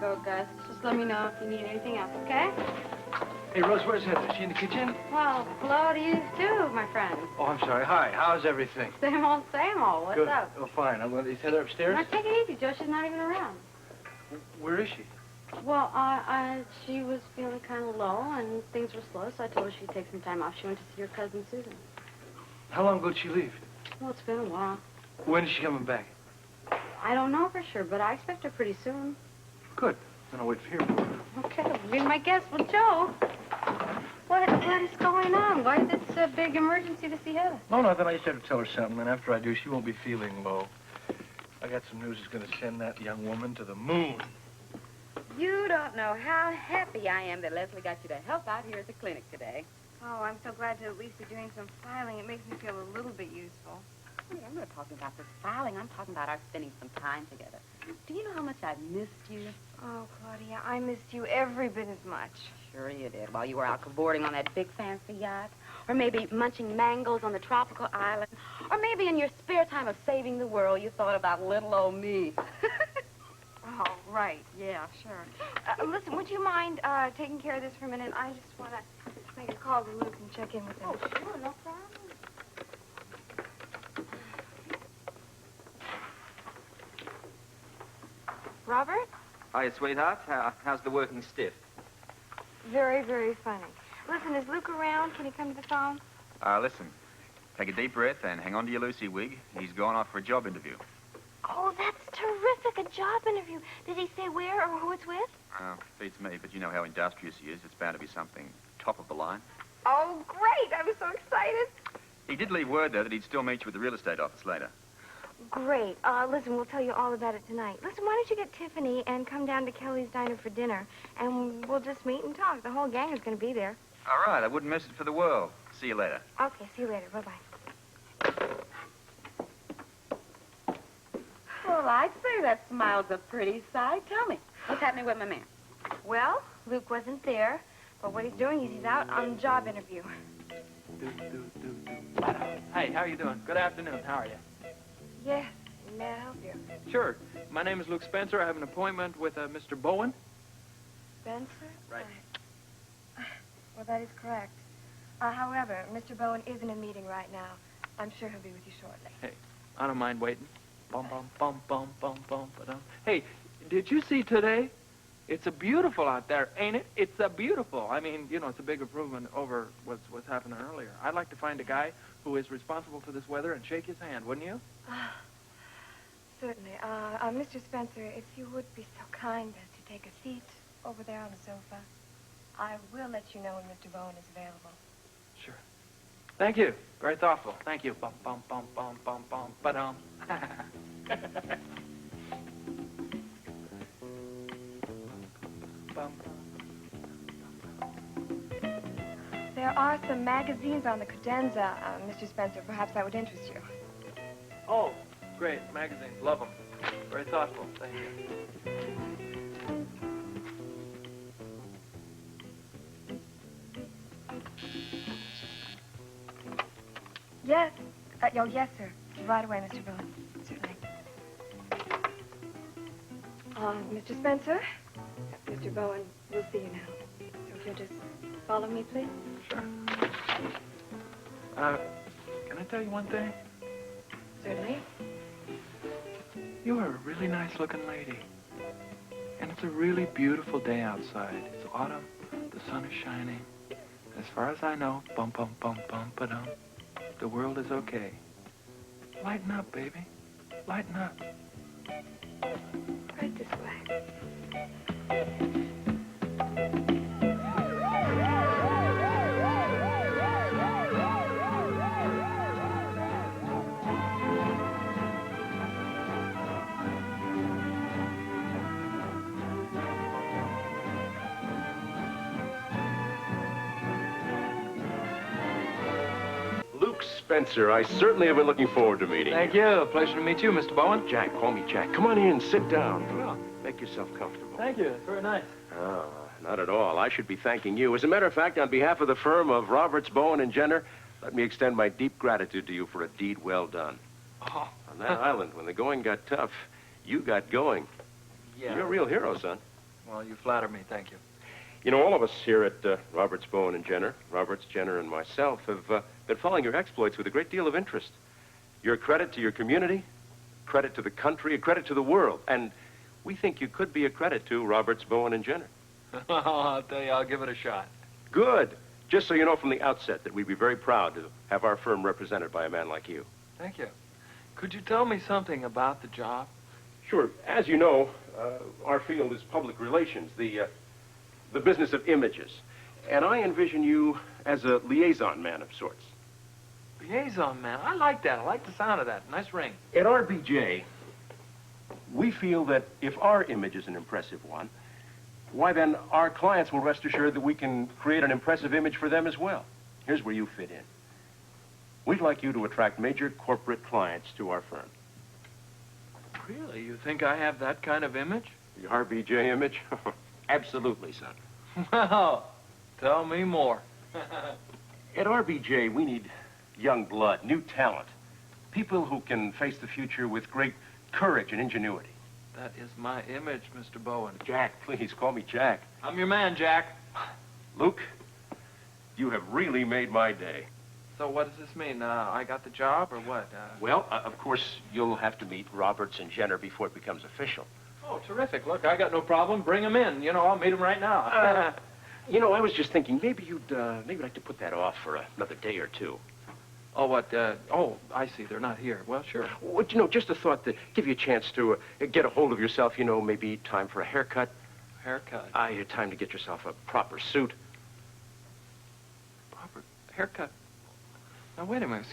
go, Gus. Just let me know if you need anything else, okay? Hey, Rose, where's Heather? Is she in the kitchen? Well, hello to you, too, my friend. Oh, I'm sorry. Hi. How's everything? Same old, same old. What's Good. up? Oh, fine. Is Heather upstairs? Now, take it easy, Joe. She's not even around. Where is she? Well, she was feeling kind of low, and things were slow, so I told her she'd take some time off. She went to see her cousin, Susan. How long ago did she leave? Well, it's been a while. When is she coming back? I don't know for sure, but I expect her pretty soon. Good. Then I'll wait for her. Okay, be my guest. Well, Joe, what is going on? Why this big emergency to see Heather? No, nothing. I just have to tell her something, and after I do, she won't be feeling low. I got some news that's going to send that young woman to the moon. You don't know how happy I am that Leslie got you to help out here at the clinic today. Oh, I'm so glad to at least be doing some filing. It makes me feel a little bit useful. Honey, I'm not talking about the filing. I'm talking about our spending some time together. Do you know how much I've missed you? Oh, Claudia, I missed you every bit as much. Sure you did. While you were out cavorting on that big fancy yacht. Or maybe munching mangoes on the tropical island. Or maybe in your spare time of saving the world, you thought about little old me. Oh, right. Yeah, sure. Listen, would you mind taking care of this for a minute? I just want to make a call to Luke and check in with him. Oh, sure, no problem. Robert? Hiya, sweetheart. How's the working stiff? Very, very funny. Listen, is Luke around? Can he come to the phone? Listen. Take a deep breath and hang on to your Lucy wig. He's gone off for a job interview. Oh, that's terrific. A job interview. Did he say where or who it's with? Beats me, but you know how industrious he is. It's bound to be something top of the line. Oh, great. I'm so excited. He did leave word, though, that he'd still meet you at the real estate office later. Great. Listen, we'll tell you all about it tonight. Listen, why don't you get Tiffany and come down to Kelly's Diner for dinner, and we'll just meet and talk. The whole gang is going to be there. All right, I wouldn't miss it for the world. See you later. Okay, see you later. Bye-bye. Well, I'd say that smile's a pretty sight. Tell me, what's happening with my man? Well, Luke wasn't there, but what he's doing is he's out on a job interview. Hey, how are you doing? Good afternoon. How are you? Yes. May I help you? Sure. My name is Luke Spencer. I have an appointment with Mr. Bowen. Spencer? Right. Well, that is correct. However, Mr. Bowen is in a meeting right now. I'm sure he'll be with you shortly. Hey, I don't mind waiting. Bum, bum, bum, bum, bum, bum, ba-dum. Hey, did you see today? It's a beautiful out there, ain't it? It's a beautiful. I mean, you know, it's a big improvement over what's happening earlier. I'd like to find a guy who is responsible for this weather and shake his hand, wouldn't you? Certainly. Mr. Spencer, if you would be so kind as to take a seat over there on the sofa, I will let you know when Mr. Bowen is available. Sure. Thank you. Very thoughtful. Thank you. Bum, bum, bum, bum, bum, bum, ba-dum. There are some magazines on the credenza, Mr. Spencer. Perhaps that would interest you. Oh, great. Magazines. Love them. Very thoughtful. Thank you. Yes. Oh, yes, sir. Right away, Mr. Bowen. Certainly. Mr. Spencer, Mr. Bowen, we'll see you now. So if you'll just follow me, please. Sure. Can I tell you one thing? Certainly. You are a really nice-looking lady. And it's a really beautiful day outside. It's autumn. The sun is shining. As far as I know, bum, bum, bum, bum, ba-dum. The world is okay. Lighten up, baby. Lighten up. Right this way. Luke Spencer, I certainly have been looking forward to meeting Thank you. you. Pleasure to meet you, Mr. Bowen. Jack, call me Jack. Come on in, sit down. Well, Make yourself comfortable. thank you. It's very nice. Oh, not at all. I should be thanking you. As a matter of fact, on behalf of the firm of Roberts, Bowen, and Jenner, let me extend my deep gratitude to you for a deed well done. Oh. On that island, when the going got tough, you got going. Yeah. You're a real hero, son. Well, you flatter me. Thank you. You know, all of us here at Roberts, Bowen, and Jenner, Roberts, Jenner, and myself, have been following your exploits with a great deal of interest. You're a credit to your community, credit to the country, a credit to the world. And we think you could be a credit to Roberts, Bowen, and Jenner. I'll tell you, I'll give it a shot. Good. Just so you know from the outset that we'd be very proud to have our firm represented by a man like you. Thank you. Could you tell me something about the job? Sure. As you know, our field is public relations, the business of images. And I envision you as a liaison man of sorts. Liaison man. I like that. I like the sound of that. Nice ring. At RBJ, we feel that if our image is an impressive one, why then our clients will rest assured that we can create an impressive image for them as well. Here's where you fit in. We'd like you to attract major corporate clients to our firm. Really? You think I have that kind of image? The RBJ image? Absolutely, son. Well, tell me more. At RBJ, we need young blood, new talent, people who can face the future with great courage and ingenuity. That is my image, Mr. Bowen. Jack, please, call me Jack. I'm your man, Jack. Luke, you have really made my day. So what does this mean? I got the job, or what? Well, of course, you'll have to meet Roberts and Jenner before it becomes official. Oh, terrific. Look, I got no problem. Bring them in. You know, I'll meet them right now. You know, I was just thinking, maybe you'd like to put that off for another day or two. Oh, what? Oh, I see. They're not here. Well, sure. Well, you know, just a thought to give you a chance to get a hold of yourself, you know, maybe time for a haircut. Haircut? Time to get yourself a proper suit. Proper haircut? Now, wait a minute.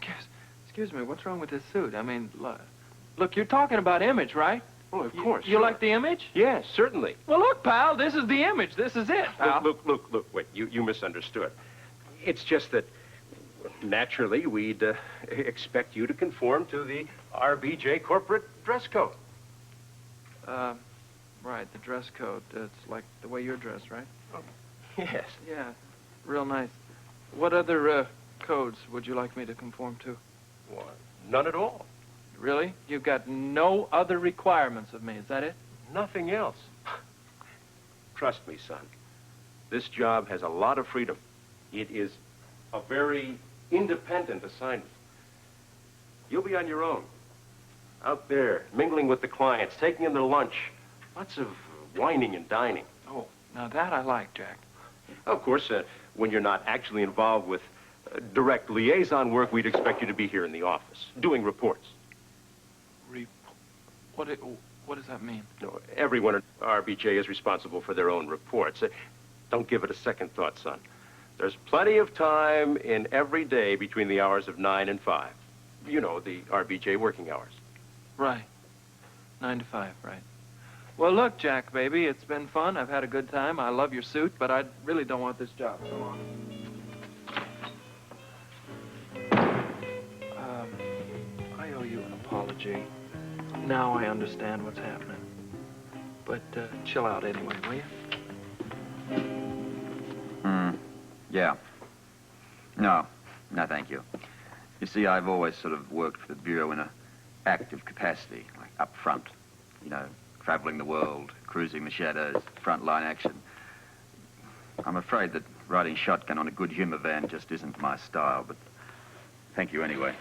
Excuse me. What's wrong with this suit? I mean, look, you're talking about image, right? Oh, of course. You sure. like the image? Yes, certainly. Well, look, pal, this is the image. This is it, pal. Look, wait, you misunderstood. It's just that, naturally, we'd expect you to conform to the RBJ corporate dress code. Right, the dress code. It's like the way you're dressed, right? Oh, yes. Yeah, real nice. What other codes would you like me to conform to? Well, none at all. Really? You've got no other requirements of me, is that it? Nothing else. Trust me, son. This job has a lot of freedom. It is a very independent assignment. You'll be on your own. Out there, mingling with the clients, taking them to lunch. Lots of whining and dining. Oh, now that I like, Jack. Of course, when you're not actually involved with direct liaison work, we'd expect you to be here in the office, doing reports. What does that mean? No, everyone at RBJ is responsible for their own reports. Don't give it a second thought, son. There's plenty of time in every day between the hours of 9 and 5. You know, the RBJ working hours. Right. 9 to 5, right. Well, look, Jack, baby, it's been fun. I've had a good time. I love your suit, but I really don't want this job. So long. I owe you an apology. Now I understand what's happening. But chill out anyway, will you? Yeah. No, thank you. You see, I've always sort of worked for the Bureau in an active capacity, like up front. You know, traveling the world, cruising the shadows, frontline action. I'm afraid that riding shotgun on a good humor van just isn't my style, but thank you anyway.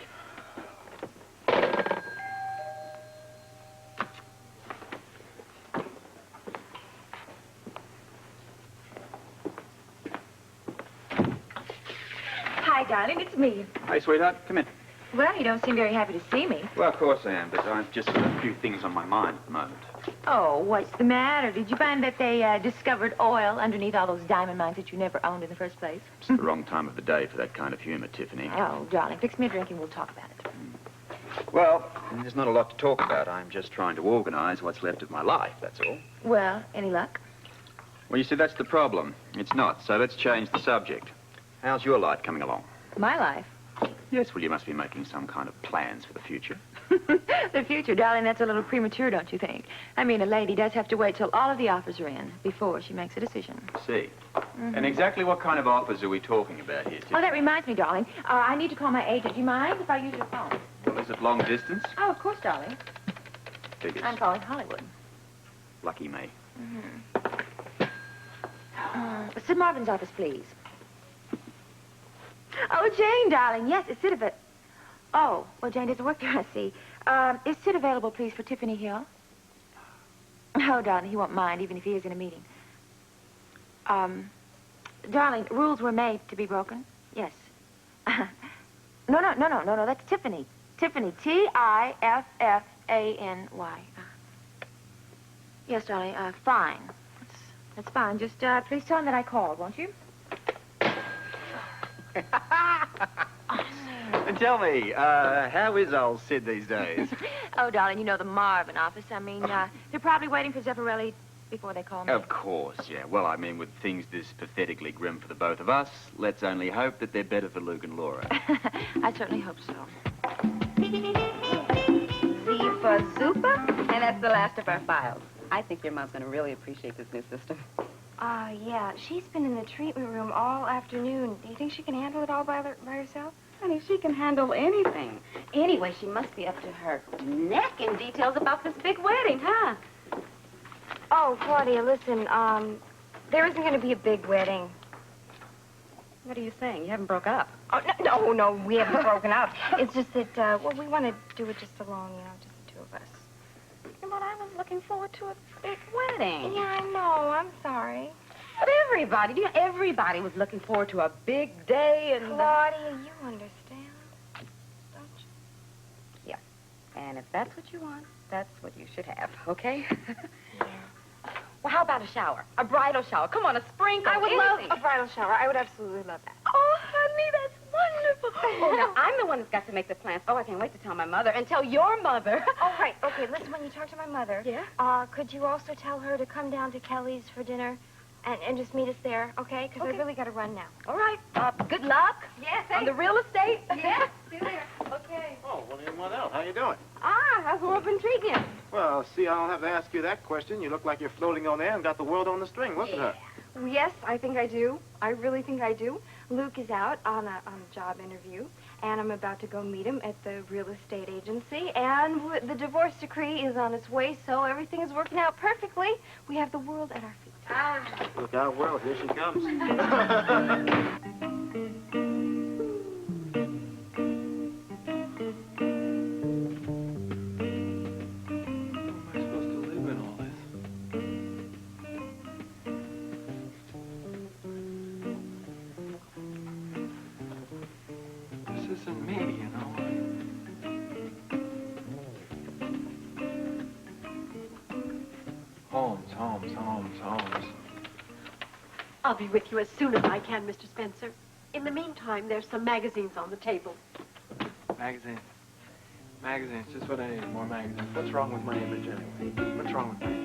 Hi, darling, it's me. Hey, sweetheart, come in. Well, you don't seem very happy to see me. Well, of course I am, but I've just got a few things on my mind at the moment. Oh, what's the matter? Did you find that they discovered oil underneath all those diamond mines that you never owned in the first place? It's the wrong time of the day for that kind of humor, Tiffany. Oh, darling, fix me a drink and we'll talk about it. Well, there's not a lot to talk about. I'm just trying to organize what's left of my life, that's all. Well, any luck? Well, you see, that's the problem. It's not, so let's change the subject. How's your life coming along? My life. Yes, well, you must be making some kind of plans for the future. The future, darling, that's a little premature, don't you think? I mean, a lady does have to wait till all of the offers are in before she makes a decision. See. And exactly what kind of offers are we talking about here, Tiffany? Oh, that reminds me, darling. I need to call my agent. Do you mind if I use your phone? Well, is it long distance? Oh, of course, darling. Figures. I'm calling Hollywood. Lucky me. Sid Marvin's office, please. Oh, Jane, darling. Yes, is Sid available? Oh, well, Jane doesn't work there, I see. Is Sid available, please, for Tiffany Hill? Oh, darling, he won't mind, even if he is in a meeting. Darling, rules were made to be broken. Yes. No, that's Tiffany. Tiffany, Tiffany. Yes, darling, fine. That's fine. Just, please tell him that I called, won't you? And tell me, how is old Sid these days? Oh, darling, you know the Marvin office. I mean, they're probably waiting for Zeffirelli before they call me. Of course, yeah. Well, I mean, with things this pathetically grim for the both of us, let's only hope that they're better for Luke and Laura. I certainly hope so. Z for Zupa, and that's the last of our files. I think your mom's going to really appreciate this new system. Yeah, she's been in the treatment room all afternoon. Do you think she can handle it all by herself? Honey, she can handle anything. Anyway, she must be up to her neck in details about this big wedding, huh? Oh, Claudia, listen, there isn't going to be a big wedding. What are you saying? You haven't broke up. Oh, no, we haven't broken up. It's just that, well, we want to do it just alone, just the two of us. But I was looking forward to a big wedding. Yeah, I know. I'm sorry. But everybody was looking forward to a big day and... Claudia, you understand, don't you? Yeah. And if that's what you want, that's what you should have, okay? Yeah. Well, how about a shower? A bridal shower. Come on, a sprinkle. I would anything. love a bridal shower. I would absolutely love that. Oh, honey, that's wonderful. Oh, now, I'm the one that's got to make the plans. Oh, I can't wait to tell my mother and tell your mother. Oh, right. Okay, listen, when you talk to my mother... Yeah? Could you also tell her to come down to Kelly's for dinner and just meet us there, okay? Because I really got to run now. All right. Good luck. Yes, On the real estate. Yes, see you there. Okay. Oh, what else? How you doing? How's the world been treating you? Well, see, I don't have to ask you that question. You look like you're floating on air and got the world on the string. Look at her. Yes, I think I do. I really think I do. Luke is out on a job interview, and I'm about to go meet him at the real estate agency, and the divorce decree is on its way, so everything is working out perfectly. We have the world at our feet. Look out, world. Here she comes. Holmes. I'll be with you as soon as I can, Mr. Spencer. In the meantime, there's some magazines on the table. Magazines, just what I need, more magazines. What's wrong with my image anyway? What's wrong with my image?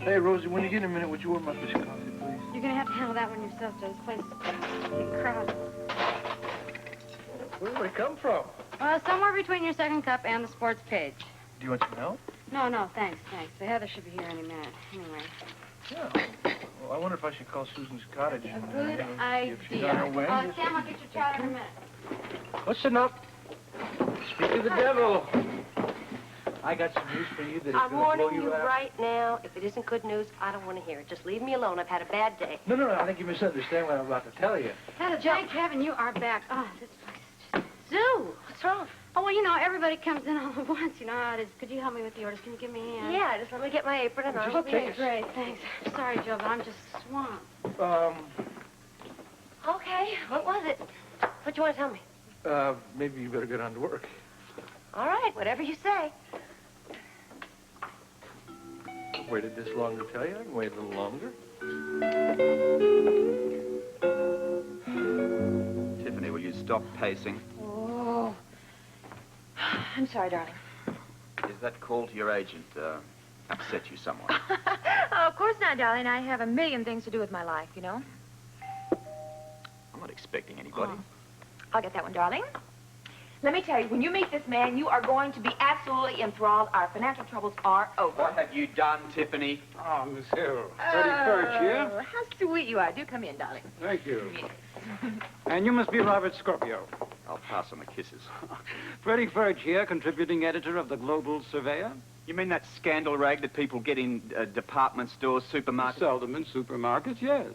Hey, Rosie, when you get a minute, would you warm up this coffee, please? You're going to have to handle that one yourself, Joe. This place is getting crowded. Where did it come from? Somewhere between your second cup and the sports page. Do you want some help? No, thanks. The Heather should be here any minute. Anyway. Yeah. Well, I wonder if I should call Susan's cottage. A good idea. If she's on her way. Sam, I'll get your trout in a minute. Listen up. Speak to the devil. I got some news for you that is I'm going to blow warning you out. right now. If it isn't good news, I don't want to hear it. Just leave me alone. I've had a bad day. No, I think you misunderstand what I'm about to tell you. Heather, thank heaven you are back. Oh, this place is just zoo. What's wrong? Oh, well, everybody comes in all at once. You know how it is. Could you help me with the orders? Can you give me a hand? Yeah, just let me get my apron and I'll Okay, great. Thanks. Sorry, Joe, but I'm just swamped. Okay, what was it? What do you want to tell me? Maybe you better get on to work. All right, whatever you say. Waited this long to tell you. I can wait a little longer. Tiffany, will you stop pacing? Oh. I'm sorry, darling. Is that call to your agent upset you somewhat? Oh, of course not, darling. I have a million things to do with my life, you know. I'm not expecting anybody. Oh. I'll get that one, darling. Let me tell you, when you meet this man, you are going to be absolutely enthralled. Our financial troubles are over. What have you done, Tiffany? Oh, Miss Hill. Pretty perch, yeah? Oh, how sweet you are. Do come in, darling. Thank you. And you must be Robert Scorpio. I'll pass on the kisses. Freddie Ferg here, contributing editor of the Global Surveyor. You mean that scandal rag that people get in department stores, supermarkets? Seldom in supermarkets, yes.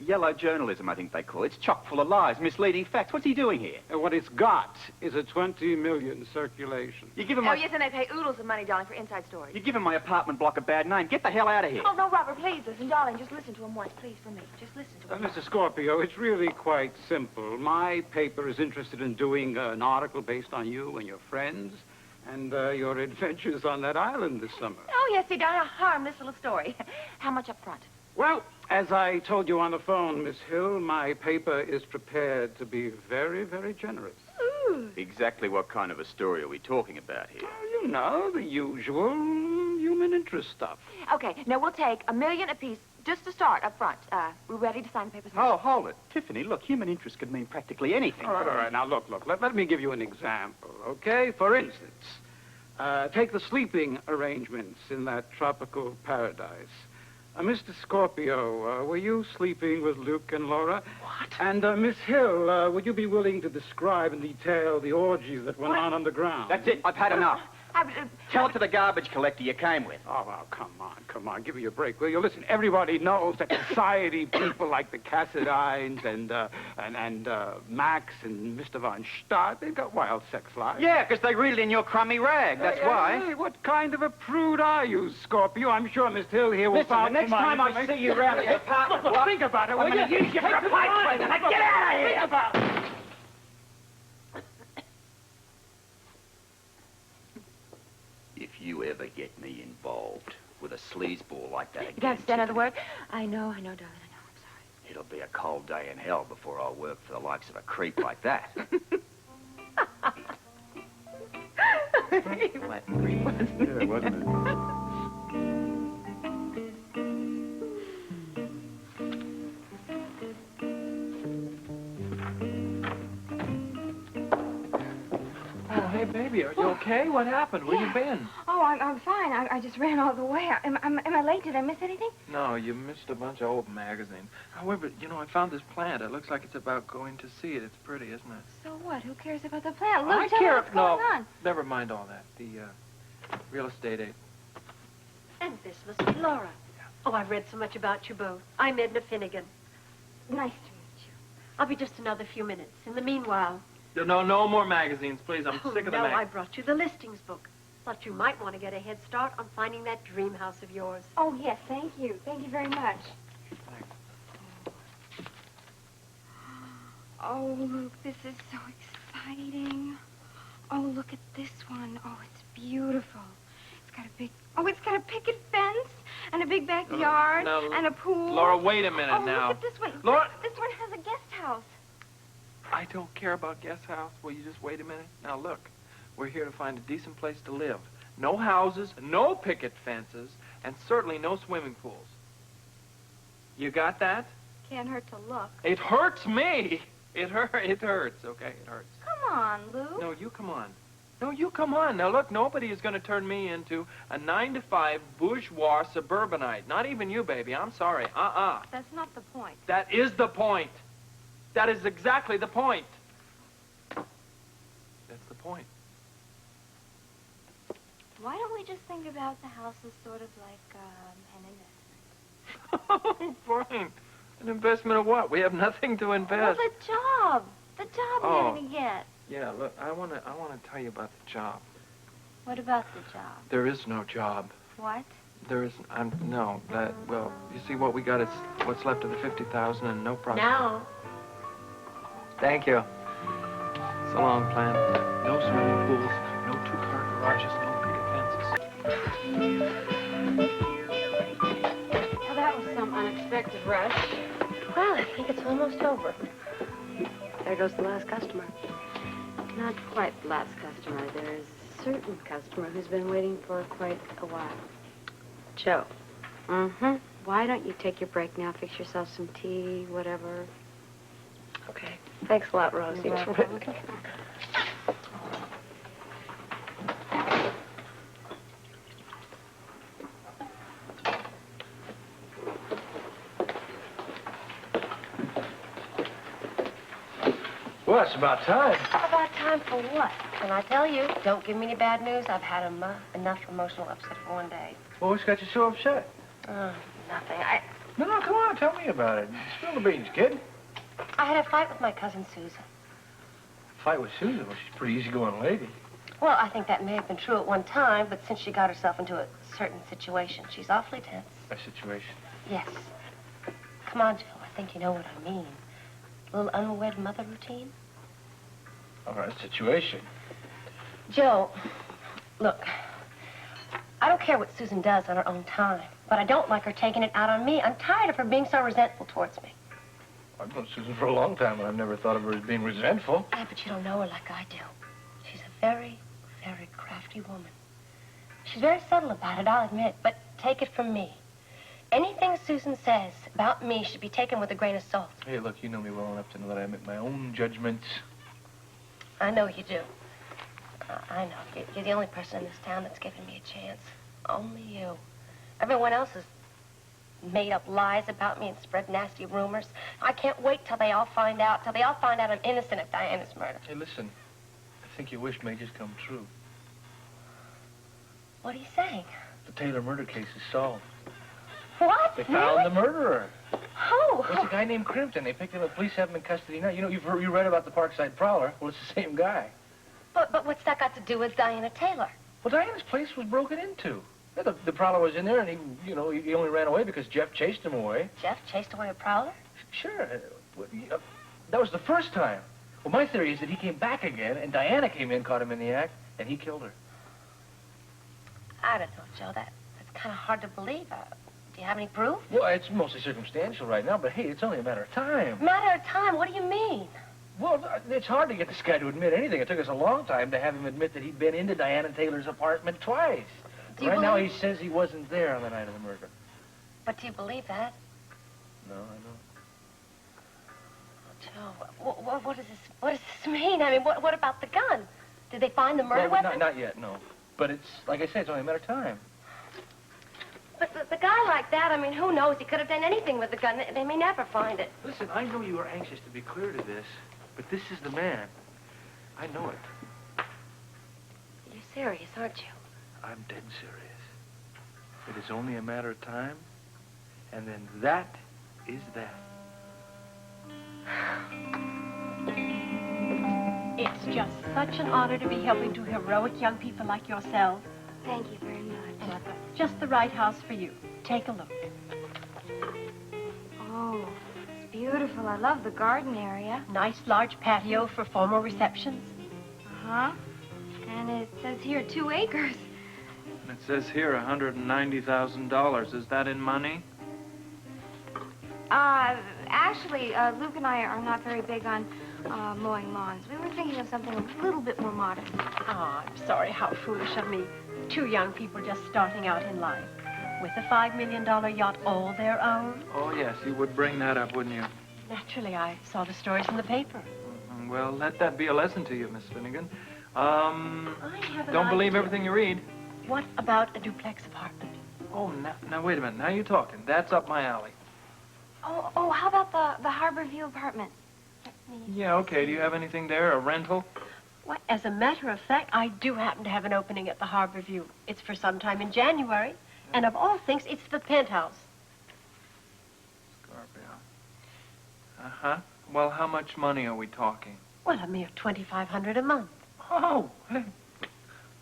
Yellow journalism, I think they call it. It's chock full of lies, misleading facts. What's he doing here? What it's got is a 20 million circulation. You give him Oh, yes, and they pay oodles of money, darling, for inside stories. You give him my apartment block a bad name. Get the hell out of here. Oh, no, Robert, please listen. Darling, just listen to him once, please, for me. Just listen to him. Mr. Scorpio, it's really quite simple. My paper is interested in doing an article based on you and your friends and your adventures on that island this summer. Oh, yes, see, darling, a harmless little story. How much up front? Well, as I told you on the phone, Miss Hill, my paper is prepared to be very, very generous. Ooh. Exactly what kind of a story are we talking about here? Well, you know, the usual human interest stuff. Okay, now we'll take $1 million apiece just to start up front. We're ready to sign the papers. Oh, hold it. Tiffany, look, human interest could mean practically anything. All right. Now, look. Let me give you an example, okay? For instance, take the sleeping arrangements in that tropical paradise. Mr. Scorpio, were you sleeping with Luke and Laura? What? And, Miss Hill, would you be willing to describe in detail the orgies that went on the ground? That's it. I've had enough. Tell it to the garbage collector you came with. Oh, well, come on. Give me a break, will you? Listen, everybody knows that society people like the Cassadines and Max and Mr. Von Stadt, they've got wild sex lives. Yeah, because they read it in your crummy rag. That's why. Hey, what kind of a prude are you, Scorpio? I'm sure Miss Hill here will Listen, the next time I see you around the apartment block, think about it, will I'm going to use you for a pipe cleaner. Now get out of here! Think about it. If you ever get me involved with a sleazeball like that again, You can't stand another Tiffany, word? I know, darling, I know. I'm sorry. it'll be a cold day in hell before I'll work for the likes of a creep like that. What creep wasn't it? Yeah, wasn't it? Oh, hey, baby, are you okay? What happened? Where you been? Oh, I'm fine. I just ran all the way. Am I late? Did I miss anything? No, you missed a bunch of old magazines. However, you know, I found this plant. It looks like it's about going to seed. It's pretty, isn't it? So what? Who cares about the plant? Luke, I tell me care. what's going on. Never mind all that. The real estate agent. And this must be Laura. Oh, I've read so much about you both. I'm Edna Finnegan. Nice to meet you. I'll be just another few minutes. In the meanwhile... No more magazines, please. I'm sick of the no, I magazines. brought you the listings book. Thought you might want to get a head start on finding that dream house of yours. Oh, yes, thank you. Thank you very much. Oh, Luke, this is so exciting. Oh, look at this one. Oh, it's beautiful. It's got a picket fence and a big backyard and a pool. Laura, wait a minute Oh, now. look at this one. Laura! This one has a guest house. I don't care about guest house. Will you just wait a minute? Now, look. We're here to find a decent place to live. No houses, no picket fences, and certainly no swimming pools. You got that? Can't hurt to look. It hurts me. It hurts, okay? It hurts. Come on, Luke. No, you come on. No, you come on. Now, look, nobody is going to turn me into a 9-to-5 bourgeois suburbanite. Not even you, baby. I'm sorry. That's not the point. That is the point. That is exactly the point. That's the point. Why don't we just think about the house as sort of like an investment? Oh, fine. An investment of what? We have nothing to invest. Well, the job. The job you're going to get. Yeah, look, I want to tell you about the job. What about the job? There is no job. What? There is, no, well, you see, what we got is what's left of the 50,000 and no profit. Now, Thank you. So long, plan. No swimming pools, no two-car garages, no picket fences. Well, that was some unexpected rush. well, I think it's almost over. There goes the last customer. Not quite the last customer. There's a certain customer who's been waiting for quite a while. Joe. Mm-hmm. Why don't you take your break now, fix yourself some tea, whatever. Okay. Thanks a lot, Rosie. You're welcome. Well, it's about time. About time for what? And I tell you, don't give me any bad news. I've had enough emotional upset for one day. Well, what's got you so upset? Nothing. No, come on, tell me about it. Spill the beans, kid. I had a fight with my cousin Susan. Fight with Susan? Well, she's a pretty easygoing lady. Well, I think that may have been true at one time, but since she got herself into a certain situation, she's awfully tense. A situation? Yes. Come on, Joe. I think you know what I mean. A little unwed mother routine. All right, situation. Joe, look, I don't care what Susan does on her own time, but I don't like her taking it out on me. I'm tired of her being so resentful towards me. I've known Susan for a long time, and I've never thought of her as being resentful. Yeah, but you don't know her like I do. She's a very, very crafty woman. She's very subtle about it, I'll admit, but take it from me. Anything Susan says about me should be taken with a grain of salt. Hey, look, you know me well enough to know that I make my own judgments. I know you do. I know. You're the only person in this town that's given me a chance. Only you. Everyone else has made up lies about me and spread nasty rumors. I can't wait till they all find out I'm innocent of Diana's murder. Hey, listen. I think your wish may just come true. What are you saying? The Taylor murder case is solved. What? They found the murderer. Who? It's a guy named Crimpton. They picked him up. Police have him in custody now. You know, you read about the Parkside Prowler. Well, it's the same guy. But what's that got to do with Diana Taylor? Well, Diana's place was broken into. Yeah, the Prowler was in there, and he only ran away because Jeff chased him away. Jeff chased away a Prowler? Sure. That was the first time. Well, my theory is that he came back again, and Diana came in, caught him in the act, and he killed her. I don't know, Joe. That's kind of hard to believe. Do you have any proof? Well, it's mostly circumstantial right now, but hey, it's only a matter of time. Matter of time? What do you mean? Well, it's hard to get this guy to admit anything. It took us a long time to have him admit that he'd been into Diana Taylor's apartment twice. Right now, he says he wasn't there on the night of the murder. But do you believe that? No, I don't. Joe, what does this mean? I mean, what about the gun? Did they find the murder weapon? Not yet, no. But it's, like I said, it's only a matter of time. But the guy like that, I mean, who knows? He could have done anything with the gun. They may never find it. Listen, I know you are anxious to be clear to this, but this is the man. I know it. You're serious, aren't you? I'm dead serious. It is only a matter of time, and then that is that. It's just such an honor to be helping to heroic young people like yourselves. Thank you very much. And I've got just the right house for you. Take a look. Oh, it's beautiful. I love the garden area. Nice large patio for formal receptions. Uh-huh. And it says here 2 acres. It says here $190,000. Is that in money? Actually, Luke and I are not very big on mowing lawns. We were thinking of something a little bit more modern. Oh, I'm sorry. How foolish of me. 2 young people just starting out in life. With a $5 million yacht all their own. Oh, yes, you would bring that up, wouldn't you? Naturally, I saw the stories in the paper. Well, let that be a lesson to you, Miss Finnegan. I have an Don't believe idea. everything you read. What about a duplex apartment? Oh, now, wait a minute. Now you're talking. That's up my alley. Oh, how about the Harbor View apartment? Yeah, okay. Do you have anything there? A rental? Why, as a matter of fact, I do happen to have an opening at the Harbor View. It's for sometime in January. And of all things, it's the penthouse. Scorpio. Uh-huh. Well, how much money are we talking? Well, a mere $2,500 a month. Oh, hey.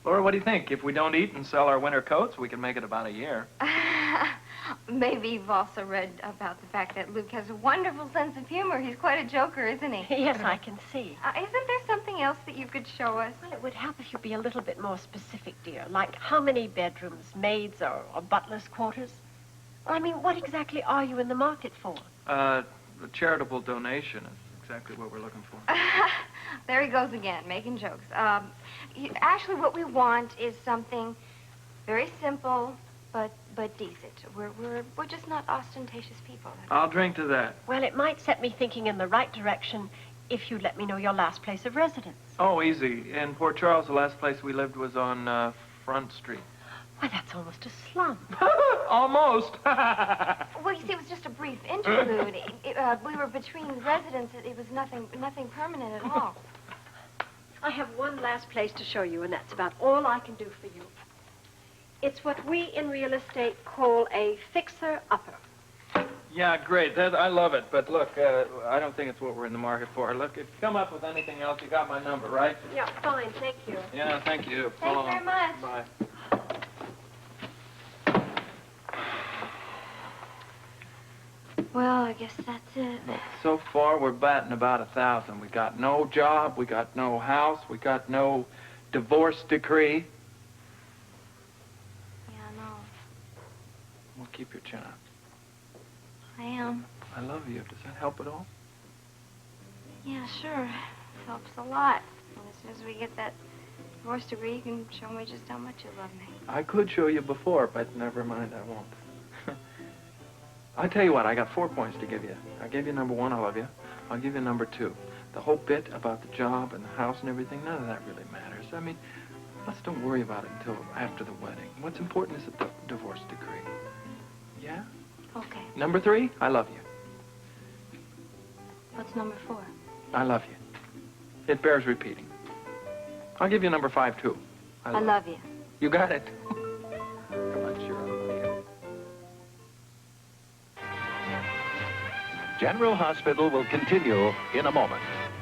Laura, what do you think? If we don't eat and sell our winter coats, we can make it about a year. Maybe you've also read about the fact that Luke has a wonderful sense of humor. He's quite a joker, isn't he? Yes, I can see. Isn't there something else that you could show us? Well, it would help if you be a little bit more specific, dear. Like how many bedrooms, maids, or butlers' quarters? Well, I mean, what exactly are you in the market for? A charitable donation is exactly what we're looking for. There he goes again, making jokes. Actually, what we want is something very simple, but decent. We're just not ostentatious people. I'll drink to that. Well, it might set me thinking in the right direction if you'd let me know your last place of residence. Oh, easy. In Port Charles, the last place we lived was on Front Street. Why, that's almost a slum. Almost. Well, you see, it was just a brief interlude. We were between residents. It was nothing permanent at all. I have one last place to show you, and that's about all I can do for you. It's what we in real estate call a fixer-upper. Yeah, great. I love it. But look, I don't think it's what we're in the market for. Look, if you come up with anything else, you got my number, right? Yeah, fine, thank you. Yeah, thank you. Thanks very much. Bye. Well, I guess that's it. Look, so far, we're batting about 1,000. We got no job, we got no house, we got no divorce decree. Yeah, I know. Well, keep your chin up. I am. I love you. Does that help at all? Yeah, sure. Helps a lot. And as soon as we get that divorce degree, you can show me just how much you love me. I could show you before, but never mind, I won't. I tell you what, I got 4 points to give you. I gave you number 1, I love you. I'll give you number 2. The whole bit about the job and the house and everything, none of that really matters. I mean, let's don't worry about it until after the wedding. What's important is the divorce decree. Yeah? Okay. Number 3, I love you. What's number 4? I love you. It bears repeating. I'll give you number 5, too. I love you. You got it. Come on, sure, I love you. General Hospital will continue in a moment.